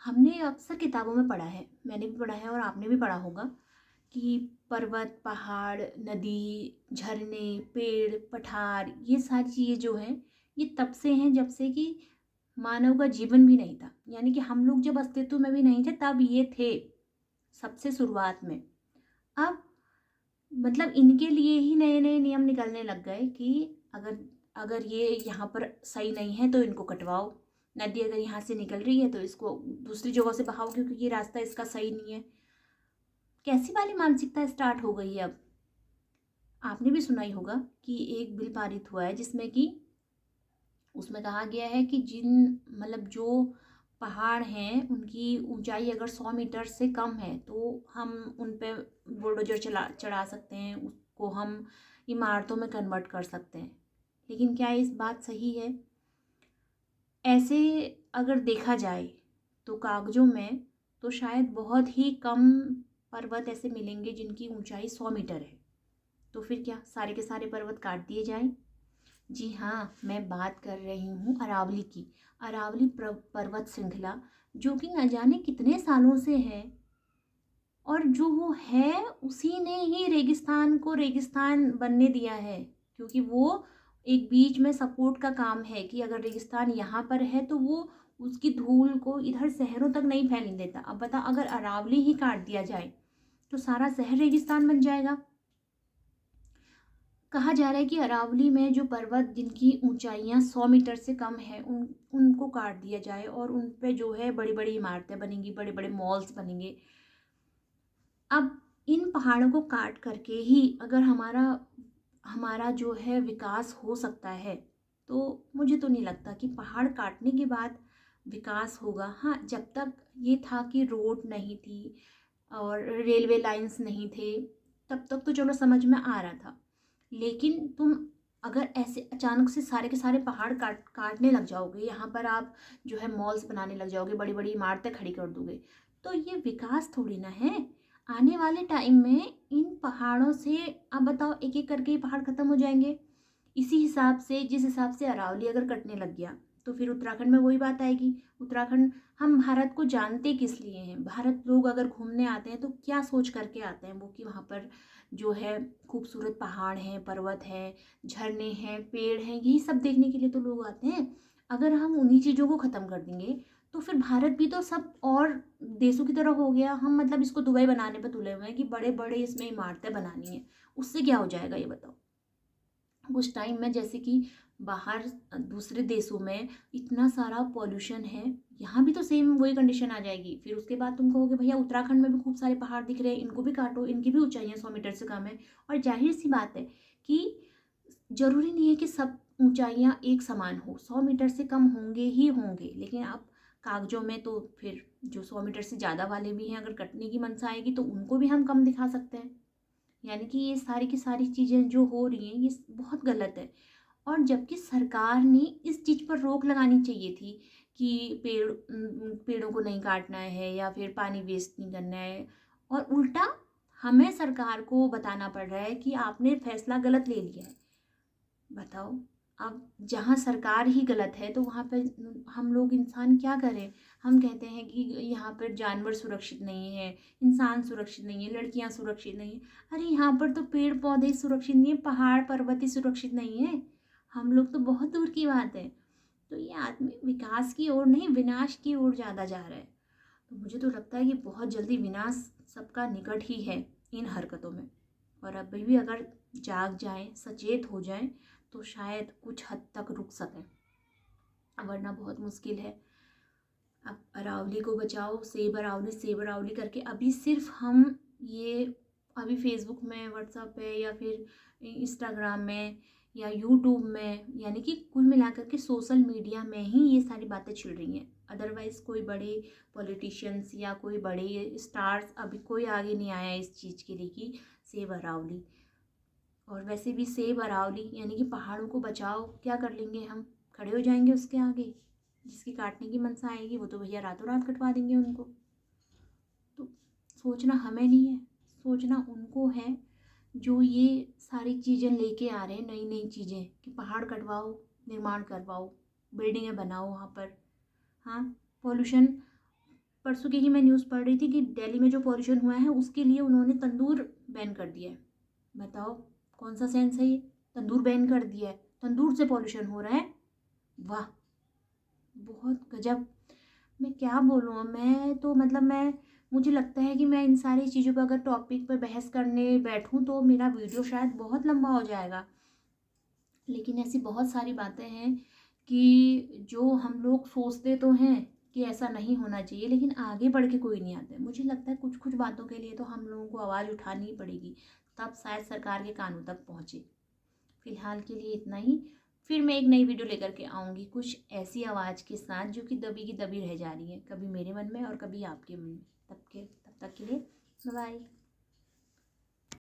हमने अक्सर किताबों में पढ़ा है, मैंने भी पढ़ा है और आपने भी पढ़ा होगा कि पर्वत, पहाड़, नदी, झरने, पेड़, पठार ये सारी चीज़ें जो हैं ये तब से हैं जब से कि मानव का जीवन भी नहीं था। यानी कि हम लोग जब अस्तित्व में भी नहीं थे तब ये थे सबसे शुरुआत में। अब मतलब इनके लिए ही नए-नए नियम निकलने लग गए कि अगर अगर ये यहाँ पर सही नहीं है तो इनको कटवाओ। नदी अगर यहाँ से निकल रही है तो इसको दूसरी जगह से बहाओ क्योंकि ये रास्ता इसका सही नहीं है। कैसी वाली मानसिकता स्टार्ट हो गई है अब? आपने भी सुना ही होगा कि एक बिल पारित हुआ है जिसमें कि उसमें कहा गया है कि जिन मतलब जो पहाड़ हैं उनकी ऊंचाई अगर 100 मीटर से कम है तो हम उन पे बुलडोजर चढ़ा सकते हैं, उसको हम इमारतों में कन्वर्ट कर सकते हैं। लेकिन क्या इस बात सही है? ऐसे अगर देखा जाए तो कागजों में तो शायद बहुत ही कम पर्वत ऐसे मिलेंगे जिनकी ऊंचाई 100 मीटर है। तो फिर क्या सारे के सारे पर्वत काट दिए जाएं? जी हाँ, मैं बात कर रही हूँ अरावली की। अरावली पर्वत श्रृंखला जो कि न जाने कितने सालों से है और जो वो है उसी ने ही रेगिस्तान को रेगिस्तान बनने दिया है, क्योंकि वो एक बीच में सपोर्ट का काम है कि अगर रेगिस्तान यहाँ पर है तो वो उसकी धूल को इधर शहरों तक नहीं फैलने देता। अब बता अगर अरावली ही काट दिया जाए तो सारा शहर रेगिस्तान बन जाएगा। कहा जा रहा है कि अरावली में जो पर्वत जिनकी ऊंचाइयां 100 मीटर से कम है उनको काट दिया जाए और उन पे जो है बड़ी बड़ी इमारतें बनेंगी, बड़े बड़े मॉल्स बनेंगे। अब इन पहाड़ों को काट करके ही अगर हमारा हमारा जो है विकास हो सकता है तो मुझे तो नहीं लगता कि पहाड़ काटने के बाद विकास होगा। हाँ, जब तक ये था कि रोड नहीं थी और रेलवे लाइंस नहीं थे तब तक तो चलो समझ में आ रहा था। लेकिन तुम अगर ऐसे अचानक से सारे के सारे पहाड़ काटने लग जाओगे, यहाँ पर आप जो है मॉल्स बनाने लग जाओगे, बड़ी बड़ी इमारतें खड़ी कर दोगे, तो ये विकास थोड़ी ना है। आने वाले टाइम में इन पहाड़ों से अब बताओ एक एक करके ये पहाड़ खत्म हो जाएंगे। इसी हिसाब से जिस हिसाब से अरावली अगर कटने लग गया तो फिर उत्तराखंड में वही बात आएगी। उत्तराखंड, हम भारत को जानते किस लिए हैं? भारत लोग अगर घूमने आते हैं तो क्या सोच करके आते हैं वो कि वहाँ पर जो है खूबसूरत पहाड़ हैं, पर्वत हैं, झरने हैं, पेड़ हैं, यही सब देखने के लिए तो लोग आते हैं। अगर हम उन्हीं चीज़ों को ख़त्म कर देंगे तो फिर भारत भी तो सब और देशों की तरह हो गया। हम मतलब इसको दुबई बनाने पर तुले हुए हैं कि बड़े बड़े इसमें इमारतें बनानी है। उससे क्या हो जाएगा ये बताओ? कुछ टाइम में जैसे कि बाहर दूसरे देशों में इतना सारा पॉल्यूशन है, यहाँ भी तो सेम वही कंडीशन आ जाएगी। फिर उसके बाद तुम कहोगे भैया उत्तराखंड में भी खूब सारे पहाड़ दिख रहे हैं, इनको भी काटो, इनकी भी ऊंचाइयाँ 100 मीटर से कम है। और जाहिर सी बात है कि जरूरी नहीं है कि सब ऊंचाइयाँ एक समान हो, 100 मीटर से कम होंगे ही होंगे। लेकिन आप कागजों में तो फिर जो 100 मीटर से ज़्यादा वाले भी हैं अगर कटने की मनसा आएगी तो उनको भी हम कम दिखा सकते हैं। यानी कि ये सारी की सारी चीज़ें जो हो रही हैं ये बहुत गलत है। और जबकि सरकार ने इस चीज़ पर रोक लगानी चाहिए थी कि पेड़ों को नहीं काटना है या फिर पानी वेस्ट नहीं करना है, और उल्टा हमें सरकार को बताना पड़ रहा है कि आपने फैसला गलत ले लिया है। बताओ, अब जहाँ सरकार ही गलत है तो वहाँ पर हम लोग इंसान क्या करें? हम कहते हैं कि यहाँ पर जानवर सुरक्षित नहीं है, इंसान सुरक्षित नहीं है, लड़कियाँ सुरक्षित नहीं है। अरे यहाँ पर तो पेड़ पौधे सुरक्षित नहीं है, पहाड़ पर्वत ही सुरक्षित नहीं है। हम लोग तो बहुत दूर की बात है। तो ये आदमी विकास की ओर नहीं विनाश की ओर ज़्यादा जा रहा है। तो मुझे तो लगता है कि बहुत जल्दी विनाश सबका निकट ही है इन हरकतों में। और अभी भी अगर जाग जाएं, सचेत हो जाएं तो शायद कुछ हद तक रुक सकें, वरना बहुत मुश्किल है। अब अरावली को बचाओ, सेब अरावली करके अभी सिर्फ हम ये अभी फेसबुक में, व्हाट्सएप पे या फिर इंस्टाग्राम में या यूट्यूब में, यानी कि कुल मिलाकर के सोशल मीडिया में ही ये सारी बातें छिड़ रही हैं। अदरवाइज़ कोई बड़े पॉलिटिशियंस या कोई बड़े स्टार्स अभी कोई आगे नहीं आया इस चीज़ के लिए कि सेब अरावली। और वैसे भी सेब अरावली यानी कि पहाड़ों को बचाओ, क्या कर लेंगे हम? खड़े हो जाएंगे उसके आगे? जिसकी काटने की मनसा आएगी वो तो भैया रातों रात कटवा देंगे उनको। तो सोचना हमें नहीं है, सोचना उनको है जो ये सारी चीज़ें लेके आ रहे हैं, नई नई चीज़ें कि पहाड़ कटवाओ, निर्माण करवाओ, बिल्डिंगें बनाओ वहाँ पर। हाँ, पॉल्यूशन परसों की ही मैं न्यूज़ पढ़ रही थी कि दिल्ली में जो पॉल्यूशन हुआ है उसके लिए उन्होंने तंदूर बैन कर दिया है। बताओ कौन सा सेंस है ये, तंदूर बैन कर दिया है, तंदूर से पॉल्यूशन हो रहा है। वाह, बहुत गजब। मैं क्या बोलूँ अब, मैं तो मतलब मैं मुझे लगता है कि मैं इन सारी चीज़ों पर अगर टॉपिक पर बहस करने बैठूँ तो मेरा वीडियो शायद बहुत लंबा हो जाएगा। लेकिन ऐसी बहुत सारी बातें हैं कि जो हम लोग सोचते तो हैं कि ऐसा नहीं होना चाहिए, लेकिन आगे बढ़ के कोई नहीं आता है। मुझे लगता है कुछ कुछ बातों के लिए तो हम लोगों को आवाज़ उठानी ही पड़ेगी, तब शायद सरकार के कानों तक पहुँचे। फिलहाल के लिए इतना ही। फिर मैं एक नई वीडियो लेकर के आऊँगी कुछ ऐसी आवाज़ के साथ जो कि दबी की दबी रह जा रही है, कभी मेरे मन में और कभी आपके मन में। तब तक के लिए बाय बाय।